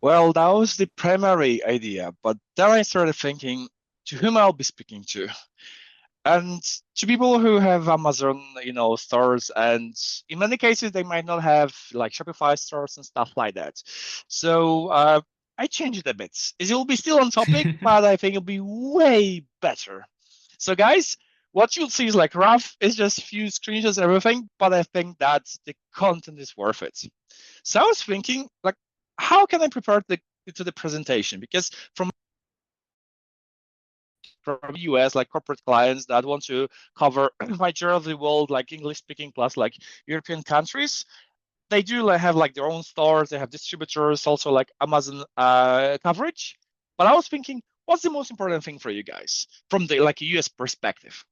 Well, that was the primary idea, but then I started thinking to whom I'll be speaking to. And to people who have Amazon, stores, and in many cases they might not have like Shopify stores and stuff like that. So I changed it a bit. It will be still on topic, but I think it'll be way better. So guys, what you'll see is like rough. It's just a few screenshots and everything, but I think that the content is worth it. So I was thinking, like, how can I prepare to the presentation? Because from US, like corporate clients that want to cover majority of the world, like English speaking plus like European countries, they do like have like their own stores, they have distributors, also like Amazon coverage. But I was thinking, what's the most important thing for you guys from the like US perspective?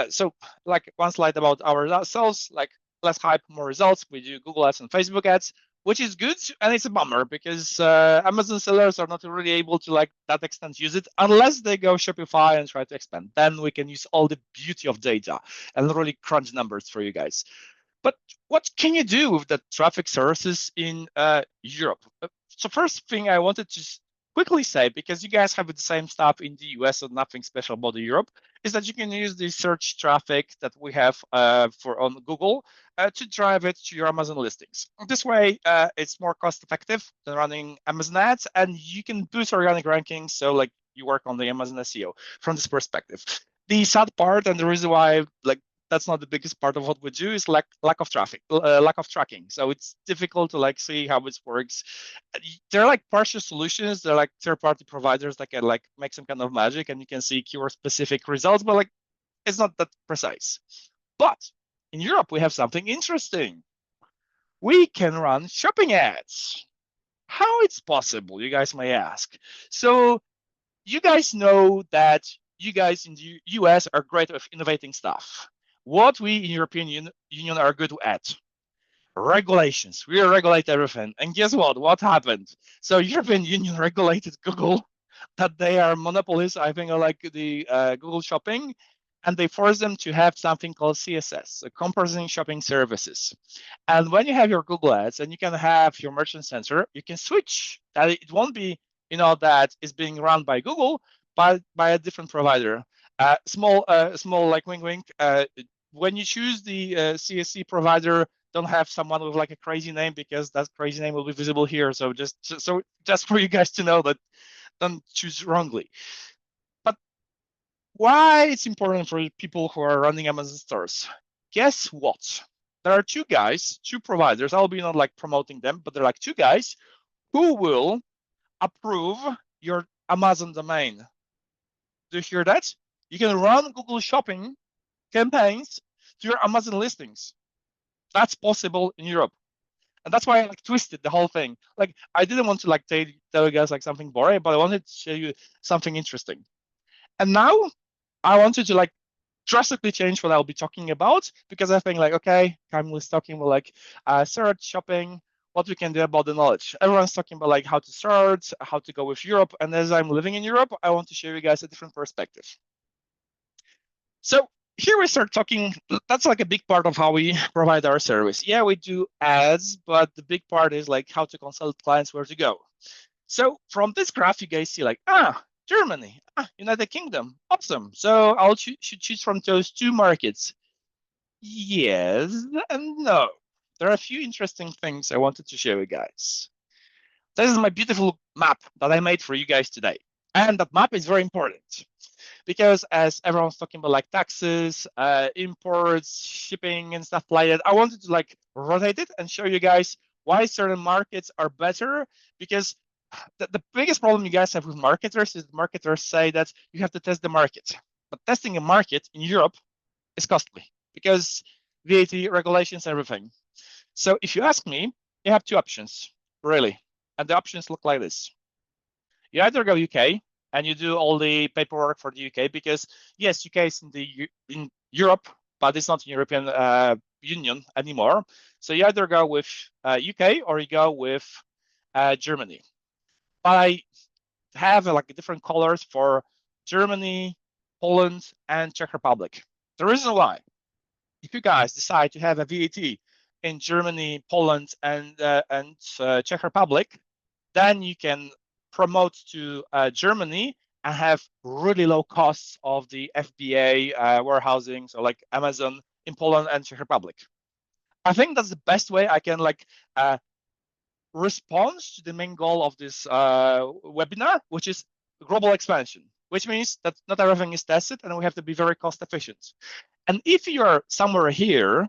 So like one slide about ourselves, like less hype, more results. We do Google ads and Facebook ads, which is good, and it's a bummer because Amazon sellers are not really able to like that extent use it unless they go Shopify and try to expand. Then we can use all the beauty of data and really crunch numbers for you guys. But what can you do with the traffic sources in Europe? So first thing I wanted to quickly say, because you guys have the same stuff in the US, so nothing special about Europe, is that you can use the search traffic that we have for on Google to drive it to your Amazon listings. This way, it's more cost effective than running Amazon ads, and you can boost organic rankings. So like you work on the Amazon SEO from this perspective. The sad part and the reason why like that's not the biggest part of what we do is lack of traffic, lack of tracking. So it's difficult to like see how it works. They're like partial solutions. They're like third-party providers that can like make some kind of magic, and you can see keyword-specific results, but like it's not that precise. But in Europe, we have something interesting. We can run shopping ads. How it's possible, you guys may ask. So you guys know that you guys in the US are great with innovating stuff. What we in European Union are good at? Regulations. We regulate everything. And guess what? What happened? So European Union regulated Google that they are monopolists, I think, like the Google Shopping, and they force them to have something called CSS, so comparison shopping services. And when you have your Google Ads and you can have your merchant center, you can switch. That it won't be, that is being run by Google, but by a different provider. Small like wink wink. When you choose the CSC provider, don't have someone with like a crazy name because that crazy name will be visible here. So just for you guys to know that don't choose wrongly. But why it's important for people who are running Amazon stores? Guess what? There are two guys, two providers. I'll be not like promoting them, but they're like two guys who will approve your Amazon domain. Do you hear that? You can run Google Shopping campaigns to your Amazon listings. That's possible in Europe. And that's why I like twisted the whole thing. Like I didn't want to like tell you guys like something boring, but I wanted to show you something interesting. And now I wanted to like drastically change what I'll be talking about because I think like, okay, Kamil talking about like search, shopping, what we can do about the knowledge. Everyone's talking about like how to start, how to go with Europe. And as I'm living in Europe, I want to show you guys a different perspective. So here we start talking, that's like a big part of how we provide our service. Yeah, we do ads, but the big part is like how to consult clients where to go. So from this graph, you guys see like, Germany, United Kingdom, awesome. So I'll should choose from those two markets. Yes and no. There are a few interesting things I wanted to show you guys. This is my beautiful map that I made for you guys today. And that map is very important because as everyone's talking about like taxes, imports, shipping and stuff like that, I wanted to like rotate it and show you guys why certain markets are better because the biggest problem you guys have with marketers is marketers say that you have to test the market. But testing a market in Europe is costly because VAT regulations, everything. So if you ask me, you have two options, really. And the options look like this. You either go UK and you do all the paperwork for the UK because yes, UK is in Europe, but it's not in European Union anymore. So you either go with UK or you go with Germany. But I have like different colors for Germany, Poland, and Czech Republic. The reason why, if you guys decide to have a VAT in Germany, Poland, and Czech Republic, then you can promote to Germany and have really low costs of the FBA warehousing, so like Amazon in Poland and Czech Republic. I think that's the best way I can like respond to the main goal of this webinar, which is global expansion, which means that not everything is tested and we have to be very cost efficient. And if you're somewhere here,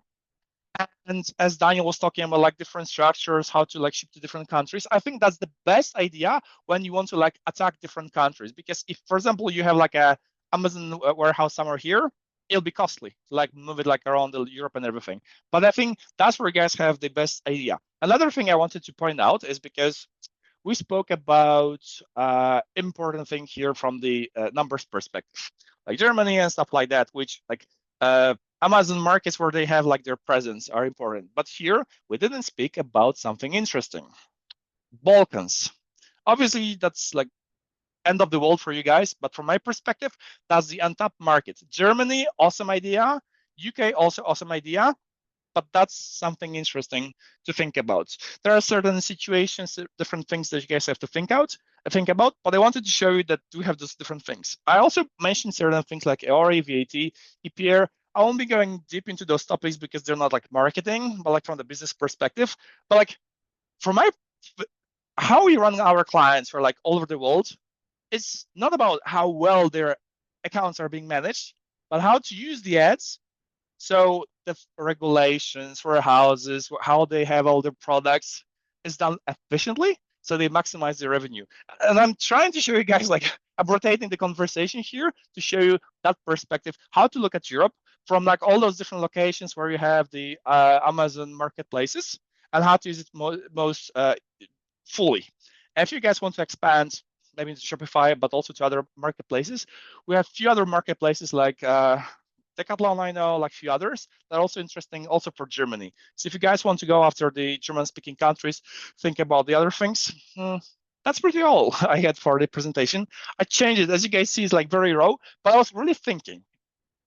and as Daniel was talking about like different structures, how to like ship to different countries, I think that's the best idea when you want to like attack different countries. Because if, for example, you have like a Amazon warehouse somewhere here, it'll be costly to like move it like around Europe and everything. But I think that's where you guys have the best idea. Another thing I wanted to point out is because we spoke about important thing here from the numbers perspective, like Germany and stuff like that, which like Amazon markets where they have like their presence are important. But here we didn't speak about something interesting. Balkans. Obviously, that's like end of the world for you guys, but from my perspective, that's the untapped market. Germany, awesome idea. UK, also awesome idea. But that's something interesting to think about. There are certain situations, different things that you guys have to think about, but I wanted to show you that we have those different things. I also mentioned certain things like EORI, VAT, EPR. I won't be going deep into those topics because they're not like marketing, but like from the business perspective. But like from how we run our clients for like all over the world, it's not about how well their accounts are being managed, but how to use the ads. So the regulations for houses, how they have all their products is done efficiently, so they maximize their revenue. And I'm trying to show you guys, like, I'm rotating the conversation here to show you that perspective, how to look at Europe from like all those different locations where you have the Amazon marketplaces and how to use it most fully. And if you guys want to expand maybe into Shopify, but also to other marketplaces, we have a few other marketplaces like Decathlon, I know, like a few others that are also interesting, also for Germany. So if you guys want to go after the German-speaking countries, think about the other things. That's pretty all I had for the presentation. I changed it, as you guys see, it's like very raw, but I was really thinking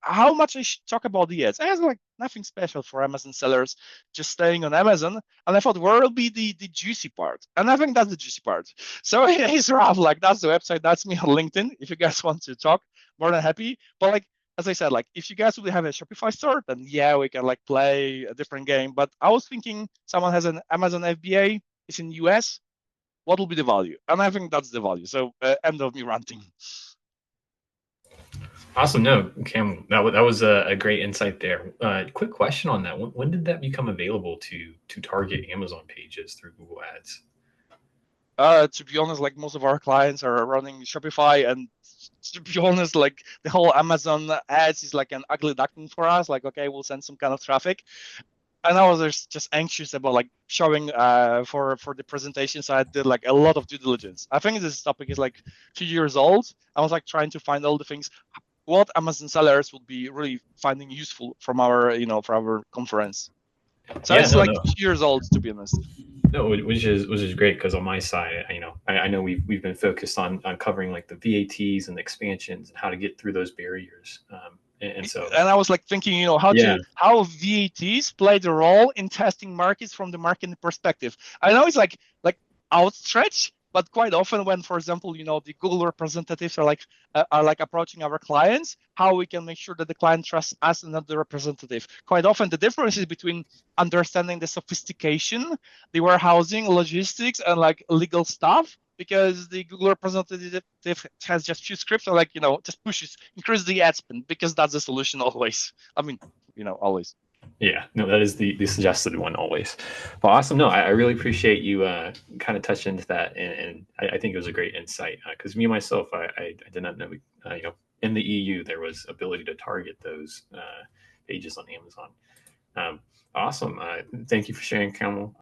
how much I should talk about the ads. I have like nothing special for Amazon sellers, just staying on Amazon. And I thought, where will be the juicy part? And I think that's the juicy part. So it's rough. Like that's the website. That's me on LinkedIn. If you guys want to talk, more than happy. But like as I said, like if you guys will have a Shopify store, then yeah, we can like play a different game. But I was thinking someone has an Amazon FBA, it's in US. What will be the value? And I think that's the value. So end of me ranting. Awesome. No, Cam, that was a great insight there. Quick question on that. When did that become available to target Amazon pages through Google Ads? To be honest, like most of our clients are running Shopify, and to be honest, like the whole Amazon ads is like an ugly duckling for us. Like, okay, we'll send some kind of traffic. And I was just anxious about like showing for the presentation, so I did like a lot of due diligence. I think this topic is like 2 years old. I was like trying to find all the things what Amazon sellers would be really finding useful from our for our conference. So Yeah, it's like no. 2 years old, to be honest. No, which is great because on my side, I know we've been focused on covering like the VATs and the expansions and how to get through those barriers. And so And I was like thinking, how VATs play the role in testing markets from the marketing perspective. I know it's like outstretched, but quite often when, for example, the Google representatives are like approaching our clients, how we can make sure that the client trusts us and not the representative. Quite often the difference is between understanding the sophistication, the warehousing, logistics, and like legal stuff, because the Google representative has just few scripts and just pushes, increase the ad spend, because that's the solution always. I mean, always. yeah, no, that is the suggested one always. Well, awesome. No, I really appreciate you kind of touching into that, and I think it was a great insight because me myself, I did not know in the EU there was ability to target those pages on Amazon. Awesome. Thank you for sharing, Camel.